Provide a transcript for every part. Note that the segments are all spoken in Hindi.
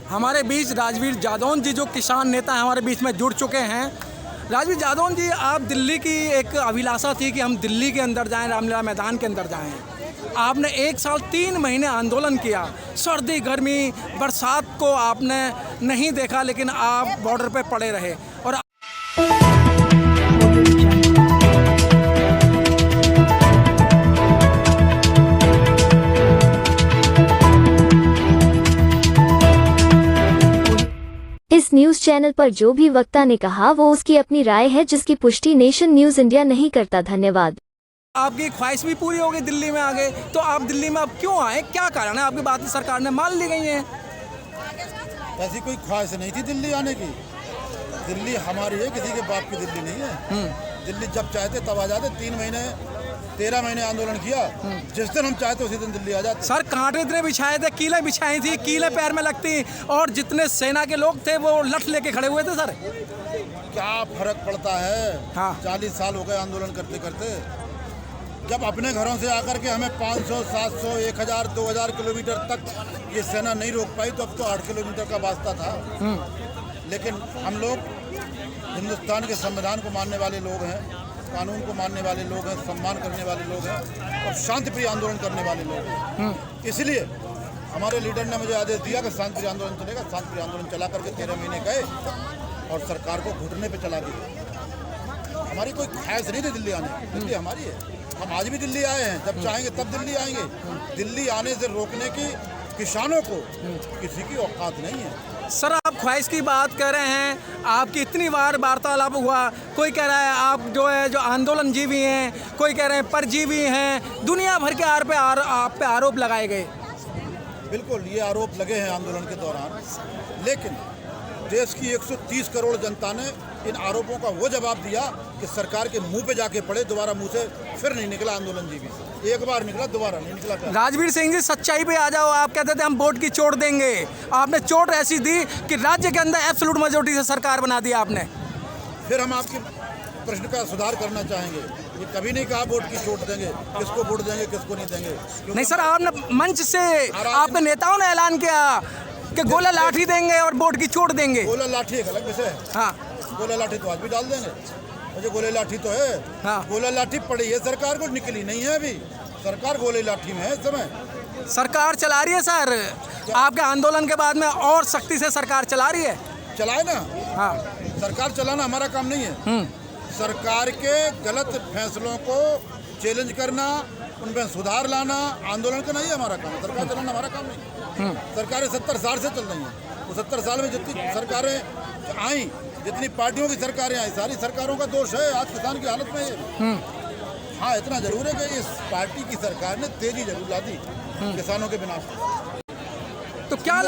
हमारे बीच राजवीर जादौन जी जो किसान नेता हैं हमारे बीच में जुड़ चुके हैं। राजवीर जादौन जी, आप दिल्ली की एक अभिलाषा थी कि हम दिल्ली के अंदर जाएं, रामलीला मैदान के अंदर जाएं। आपने 1 साल 3 महीने आंदोलन किया, सर्दी गर्मी बरसात को आपने नहीं देखा, लेकिन आप बॉर्डर पे पड़े रहे। और इस न्यूज चैनल पर जो भी वक्ता ने कहा वो उसकी अपनी राय है, जिसकी पुष्टि नेशन न्यूज इंडिया नहीं करता। धन्यवाद। आपकी ख्वाहिश भी पूरी हो गई, दिल्ली में आ गए, तो आप दिल्ली में अब क्यों आए? क्या कारण है? आपकी बातें सरकार ने मान ली गई हैं। ऐसी कोई ख्वाहिश नहीं थी दिल्ली आने की। दिल्ली हमारी है, किसी के बाप की दिल्ली नहीं है। दिल्ली जब चाहते तब आ जाते। 13 महीने आंदोलन किया, जिस दिन हम चाहते उसी दिन दिल्ली आ जाते। सर, कांटे इतने बिछाए थे, कीलें बिछाई थी, कीलें पैर में लगती, और जितने सेना के लोग थे वो लठ लेके खड़े हुए थे। सर, क्या फर्क पड़ता है? हाँ। 40 साल हो गए आंदोलन करते करते। जब अपने घरों से आकर के हमें 500, 700, 1000, 2000 किलोमीटर तक ये सेना नहीं रोक पाई, तो अब तो 8 किलोमीटर का वास्ता था। लेकिन हम लोग हिंदुस्तान के संविधान को मानने वाले लोग हैं, कानून को मानने वाले लोग हैं, सम्मान करने वाले लोग हैं और शांतिप्रिय आंदोलन करने वाले लोग हैं। इसलिए हमारे लीडर ने मुझे आदेश दिया कि शांतिप्रिय आंदोलन चलेगा। शांतिप्रिय आंदोलन चला करके 13 महीने गए और सरकार को घुटने पे चला दिया। हमारी कोई ख्वाहिश नहीं थी दिल्ली आने, दिल्ली हमारी है। हम आज भी दिल्ली आए हैं, जब चाहेंगे तब दिल्ली आएंगे। दिल्ली आने से रोकने की किसानों को किसी की औकात नहीं है। सर, आप ख्वाहिश की बात कर रहे हैं, आपकी इतनी बार वार्तालाप हुआ, कोई कह रहा है आप जो है जो आंदोलन जीवी हैं, कोई कह रहे हैं परजीवी हैं, दुनिया भर के आप पे आरोप लगाए गए। बिल्कुल, ये आरोप लगे हैं आंदोलन के दौरान, लेकिन देश की 130 करोड़ जनता ने इन आरोपों का वो जवाब दिया कि सरकार के मुंह पे जाके पड़े। दोबारा मुंह से फिर नहीं निकला आंदोलन जीवी। एक बार निकला, दोबारा नहीं निकला। राजवीर सिंह जी, सच्चाई पे आ जाओ। आप कहते थे हम वोट की चोट देंगे, आपने चोट ऐसी दी कि राज्य के अंदर एब्सोल्यूट मेजॉरिटी से सरकार बना दिया आपने। फिर हम आपके प्रश्न का सुधार करना चाहेंगे। ये कभी नहीं कहा वोट की चोट देंगे, किसको वोट देंगे किसको नहीं देंगे। नहीं सर, आपने मंच से आपके नेताओं ने ऐलान किया कि गोला लाठी देंगे और वोट की चोट देंगे। गोला लाठी एक अलग विषय है। हाँ, गोला लाठी तो आज भी डाल देंगे। मुझे गोले लाठी तो है। हाँ। गोला लाठी पड़ी है सरकार को, निकली नहीं है अभी। सरकार गोले लाठी में है इस समय। सरकार चला रही है सर, आपके आंदोलन के बाद में और सख्ती से सरकार चला रही है। चलाए ना। हाँ, सरकार चलाना हमारा काम नहीं है। सरकार के गलत फैसलों को चैलेंज करना, उनमें सुधार लाना आंदोलन का नहीं है हमारा काम। सरकार चलाना हमारा काम नहीं। सरकारें 70 साल से चल रही हैं। वो 70 साल में जितनी सरकारें आई, जितनी पार्टियों की सरकारें आई, सारी सरकारों का दोष है आज किसान की हालत में ये। हाँ, इतना जरूर है कि इस पार्टी की सरकार ने तेजी जरूर ला दी किसानों के विनाश। तो क्या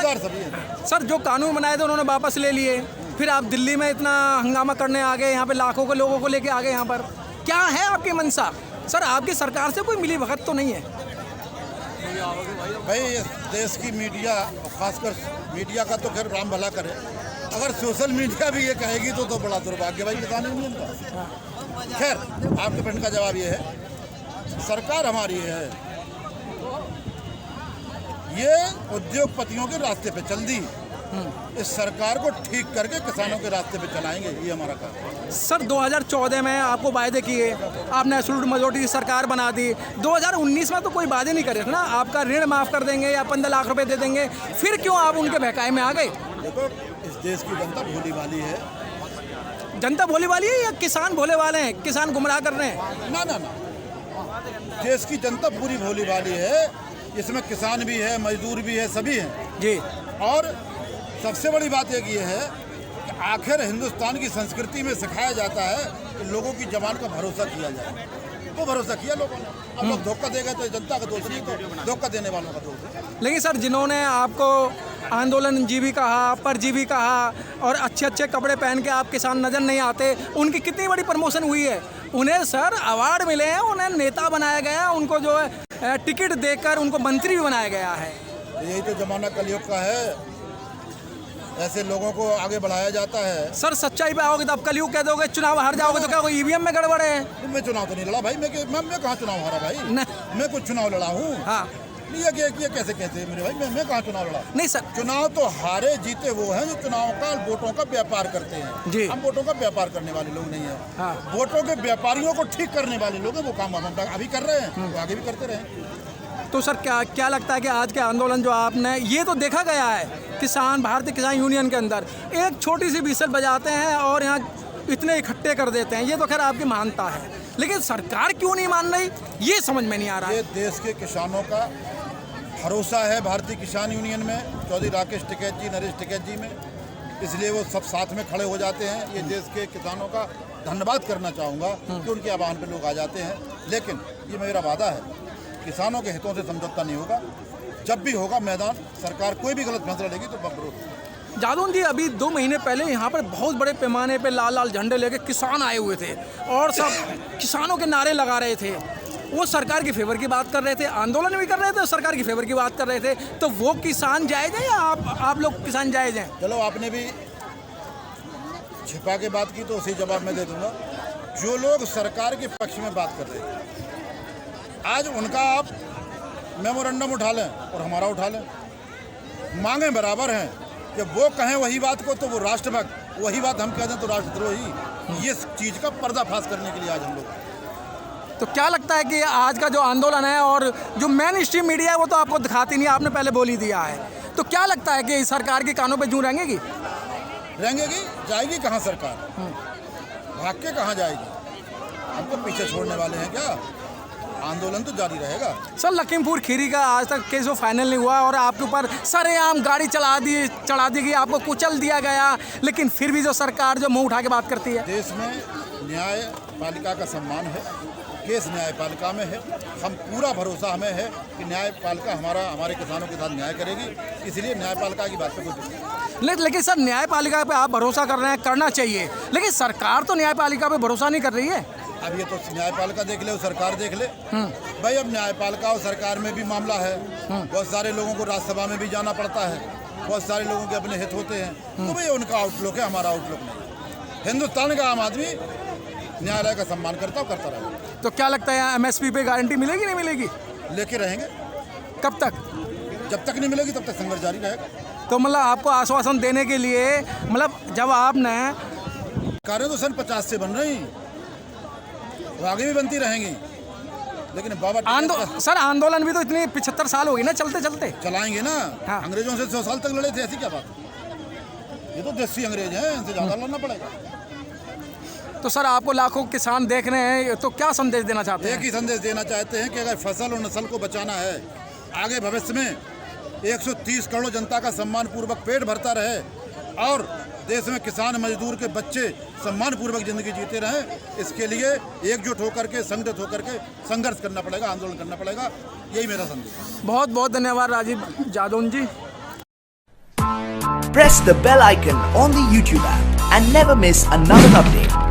सर, जो कानून बनाए थे उन्होंने वापस ले लिए, फिर आप दिल्ली में इतना हंगामा करने आ गए, यहाँ पे लाखों के लोगों को लेके आ गए। यहाँ पर क्या है आपकी मंशा? सर, आपकी सरकार से कोई मिली भगत तो नहीं है? भाई, देश की मीडिया, खासकर मीडिया का तो खैर राम भला करे, अगर सोशल मीडिया भी ये कहेगी तो बड़ा दुर्भाग्य भाई किसान यूनियन का। खैर, आपके प्रश्न का जवाब ये है, सरकार हमारी है, ये उद्योगपतियों के रास्ते पे चल दी। इस सरकार को ठीक करके किसानों के रास्ते पे चलाएंगे, ये हमारा काम है। सर, 2014 में आपको वायदे किए, आपने एब्सोल्यूट मेजॉरिटी सरकार बना दी। 2019 में तो कोई वादे नहीं करे थे ना, आपका ऋण माफ़ कर देंगे या 15 लाख रुपए दे देंगे, फिर क्यों आप उनके बहकाए में आ गए? देखो, इस देश की जनता भोली वाली है। जनता भोली वाली है या किसान भोले वाले हैं? किसान गुमराह कर रहे हैं? ना ना ना, देश की जनता पूरी भोली वाली है। इसमें किसान भी है, मजदूर भी है, सभी हैं जी। और सबसे बड़ी बात एक ये है कि आखिर हिंदुस्तान की संस्कृति में सिखाया जाता है कि लोगों की जबान का भरोसा किया जाए। वो भरोसा किया लोगों ने। अब लोग धोखा देगा तो जनता का दोष नहीं, तो धोखा देने वालों का दोष है। लेकिन सर, जिन्होंने आपको आंदोलन जीवी कहा, परजीवी कहा और अच्छे अच्छे कपड़े पहन के आप किसान नज़र नहीं आते, उनकी कितनी बड़ी प्रमोशन हुई है। उन्हें सर अवार्ड मिले हैं, उन्हें नेता बनाया गया, उनको जो है टिकट देकर उनको मंत्री भी बनाया गया है। यही तो जमाना कलयुग का है, ऐसे लोगों को आगे बढ़ाया जाता है। सर, सच्चाई पे आओगे तो आप कलयुग कह दोगे, चुनाव हार जाओगे तो क्या कोई ईवीएम में गड़बड़ है? मैं चुनाव तो नहीं लड़ा भाई, मैं कहाँ चुनाव हारा भाई? मैं कुछ चुनाव लड़ा हूँ। हाँ, ये कैसे कहते हैं मेरे भाई, मैं कहाँ चुनाव लड़ा? नहीं सर, चुनाव तो हारे जीते वो हैं जो चुनाव का वोटों का व्यापार करते हैं जी। हम वोटों का व्यापार करने वाले लोग नहीं है। हाँ। वोटों के व्यापारियों को ठीक करने वाले लोग हैं, वो काम हम अभी कर रहे हैं, वो आगे भी करते रहे। तो सर क्या लगता है कि आज के आंदोलन जो आपने, ये तो देखा गया है किसान, भारतीय किसान यूनियन के अंदर एक छोटी सी विसल बजाते हैं और यहाँ इतने इकट्ठे कर देते हैं, ये तो खैर आपकी मानता है, लेकिन सरकार क्यों नहीं मान रही ये समझ में नहीं आ रहा। ये देश के किसानों का भरोसा है भारतीय किसान यूनियन में, चौधरी राकेश टिकैत जी, नरेश टिकैत जी में, इसलिए वो सब साथ में खड़े हो जाते हैं। ये देश के किसानों का धन्यवाद करना चाहूँगा कि उनके आह्वान पे लोग आ जाते हैं। लेकिन ये मेरा वादा है, किसानों के हितों से समझौता नहीं होगा। जब भी होगा मैदान, सरकार कोई भी गलत फैसला लेगी तो विरोध। जादौन जी, अभी 2 महीने पहले यहाँ पर बहुत बड़े पैमाने पे लाल लाल झंडे लेके किसान आए हुए थे और सब किसानों के नारे लगा रहे थे। वो सरकार की फेवर की बात कर रहे थे, आंदोलन भी कर रहे थे और सरकार की फेवर की बात कर रहे थे। तो वो किसान जायज़ है या आप लोग किसान जायज़ हैं? चलो, आपने भी छिपा के बात की तो उसी जवाब में दे दूंगा। जो लोग सरकार के पक्ष में बात कर रहे हैं, आज उनका आप मेमोरेंडम उठा लें और हमारा उठा लें, मांगे बराबर हैं। जब वो कहें वही बात को तो वो राष्ट्रभक्त, वही बात हम कह दें तो राष्ट्रद्रोही। ये चीज़ का पर्दाफाश करने के लिए आज हम लोग। तो क्या लगता है कि आज का जो आंदोलन है और जो मेन स्ट्रीम मीडिया है वो तो आपको दिखाती नहीं, आपने पहले बोल ही दिया है, तो क्या लगता है कि सरकार के कानों पे जूं रहेंगी? जाएगी कहाँ सरकार? भाग के कहाँ जाएगी? हमको पीछे छोड़ने वाले हैं क्या? आंदोलन तो जारी रहेगा। सर, लखीमपुर खीरी का आज तक केस वो फाइनल नहीं हुआ और आपके ऊपर सरेआम गाड़ी चढ़ा दी गई, आपको कुचल दिया गया, लेकिन फिर भी जो सरकार जो मुंह उठा के बात करती है। देश में न्यायपालिका का सम्मान है, केस न्यायपालिका में है। हम पूरा भरोसा हमें है कि न्यायपालिका हमारे किसानों के साथ न्याय करेगी, इसलिए न्यायपालिका की बात पे कोई लेकिन सर, न्यायपालिका पे आप भरोसा कर रहे हैं, करना चाहिए, लेकिन सरकार तो न्यायपालिका पे भरोसा नहीं कर रही है। अब ये तो न्यायपालिका देख ले और सरकार देख ले भाई। अब न्यायपालिका और सरकार में भी मामला है। बहुत सारे लोगों को राज्यसभा में भी जाना पड़ता है, बहुत सारे लोगों के अपने हित होते हैं, तो भाई उनका आउटलुक है, हमारा आउटलुक नहीं। हिंदुस्तान का आम आदमी न्यायालय का सम्मान करता रहेगा। तो क्या लगता है MSP पे गारंटी मिलेगी नहीं मिलेगी? लेके रहेंगे। कब तक? जब तक नहीं मिलेगी तब तक संघर्ष जारी रहेगा। तो मतलब आपको आश्वासन देने के लिए, मतलब जब आपने कारें तो सन 50 से बन रही, वो आगे भी बनती रहेंगी, लेकिन बाबा सर आंदोलन भी तो इतने 75 साल हो गए ना, चलते चलते चलाएंगे ना। हाँ। अंग्रेजों से 100 साल तक लड़े थे, ऐसी क्या बात? ये तो देसी अंग्रेज हैं, इनसे ज़्यादा लड़ना पड़ेगा। तो सर, आपको लाखों किसान देख रहे हैं, तो क्या संदेश देना चाहते हैं? एक ही संदेश देना चाहते हैं कि अगर फसल और नस्ल को बचाना है, आगे भविष्य में 130 करोड़ जनता का सम्मान पूर्वक पेट भरता रहे और देश में किसान मजदूर के बच्चे सम्मान पूर्वक जिंदगी जीते रहें, इसके लिए एकजुट होकर के, संगठित होकर के संघर्ष करना पड़ेगा, आंदोलन करना पड़ेगा। यही मेरा संदेश। बहुत बहुत धन्यवाद राजीव जादौन जी। Press the bell icon on the YouTube app and never miss another update.